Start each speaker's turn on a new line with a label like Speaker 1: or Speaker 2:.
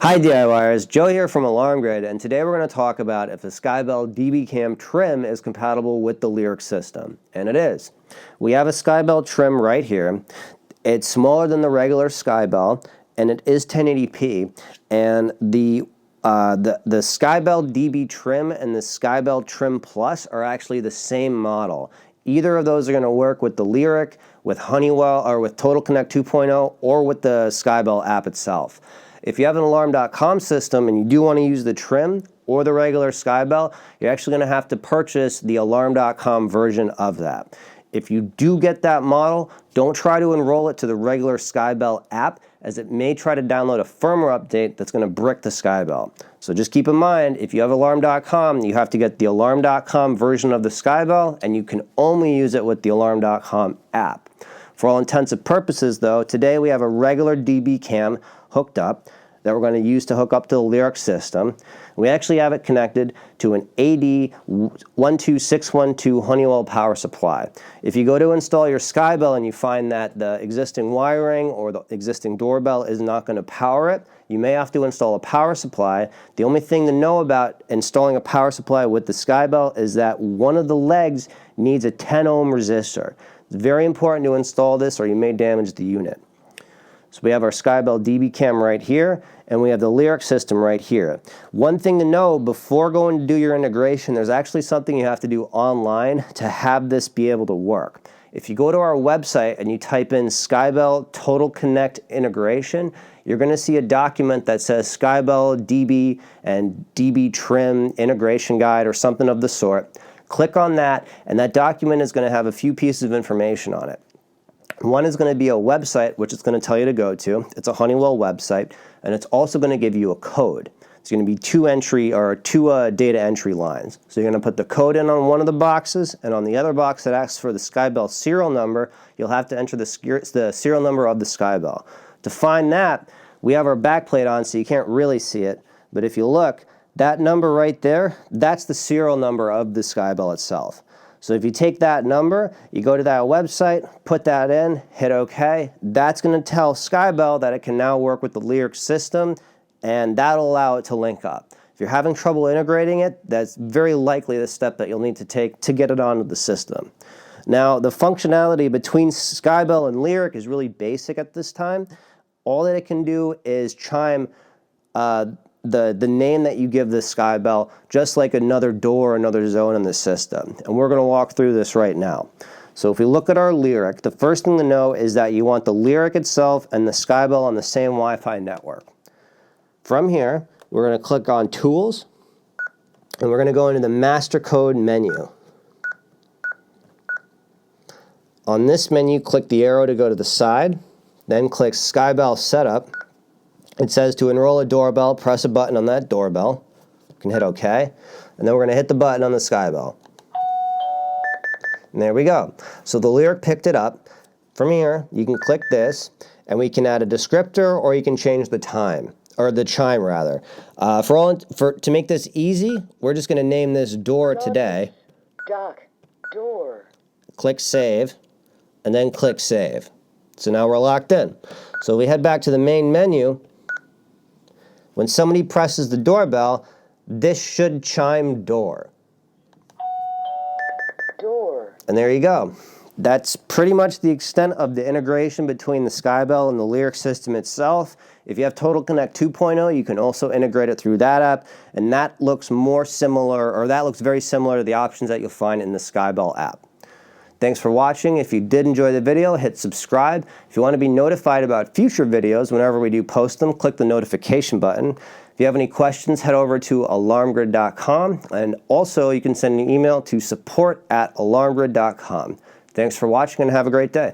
Speaker 1: Hi DIYers, Joe here from Alarm Grid, and today we're going to talk about if the Skybell dbCam trim is compatible with the Lyric system, and it is. We have a Skybell trim right here. It's smaller than the regular Skybell, and it is 1080p, and the Skybell db trim and the Skybell Trim Plus are actually the same model. Either of those are going to work with the Lyric, with Honeywell, or with Total Connect 2.0, or with the Skybell app itself. If you have an Alarm.com system and you do want to use the trim or the regular Skybell, you're actually going to have to purchase the Alarm.com version of that. If you do get that model, don't try to enroll it to the regular Skybell app, as it may try to download a firmware update that's going to brick the Skybell. So just keep in mind, if you have Alarm.com, you have to get the Alarm.com version of the Skybell, and you can only use it with the Alarm.com app. For all intents and purposes though, today we have a regular dbCam hooked up that we're going to use to hook up to the Lyric system. We actually have it connected to an AD12612 Honeywell power supply. If you go to install your Skybell and you find that the existing wiring or the existing doorbell is not going to power it, you may have to install a power supply. The only thing to know about installing a power supply with the Skybell is that one of the legs needs a 10 ohm resistor. It's very important to install this or you may damage the unit. So we have our Skybell dbCam right here, and we have the Lyric system right here. One thing to know before going to do your integration, there's actually something you have to do online to have this be able to work. If you go to our website and you type in Skybell Total Connect Integration, you're going to see a document that says Skybell db and db trim integration guide or something of the sort. Click on that, and that document is going to have a few pieces of information on it. One is going to be a website which it's going to tell you to go to. It's a Honeywell website, and it's also going to give you a code. It's going to be two data entry lines. So you're going to put the code in on one of the boxes, and on the other box that asks for the Skybell serial number, you'll have to enter the serial number of the Skybell. To find that, we have our backplate on so you can't really see it, but if you look, that number right there, that's the serial number of the Skybell itself. So if you take that number, you go to that website, put that in, hit OK, that's going to tell Skybell that it can now work with the Lyric system, and that'll allow it to link up. If you're having trouble integrating it, that's very likely the step that you'll need to take to get it onto the system. Now, the functionality between Skybell and Lyric is really basic at this time. All that it can do is chime the name that you give the Skybell, just like another door, another zone in the system. And we're going to walk through this right now. So if we look at our Lyric, the first thing to know is that you want the Lyric itself and the Skybell on the same Wi-Fi network. From here, we're going to click on Tools, and we're going to go into the Master Code menu. On this menu, click the arrow to go to the side, then click Skybell Setup. It says to enroll a doorbell, press a button on that doorbell. You can hit OK. And then we're going to hit the button on the Skybell. And there we go. So the Lyric picked it up. From here, you can click this, and we can add a descriptor, or you can change the time, or the chime rather. To make this easy, we're just going to name this door today. Door. Click Save, and then click Save. So now we're locked in. So we head back to the main menu. When somebody presses the doorbell, this should chime door. Door. And there you go. That's pretty much the extent of the integration between the Skybell and the Lyric system itself. If you have Total Connect 2.0, you can also integrate it through that app, and that looks more similar, or that looks very similar to the options that you'll find in the Skybell app. Thanks for watching. If you did enjoy the video, hit subscribe. If you want to be notified about future videos whenever we do post them, click the notification button. If you have any questions, head over to alarmgrid.com, and also you can send an email to support@alarmgrid.com. Thanks for watching and have a great day.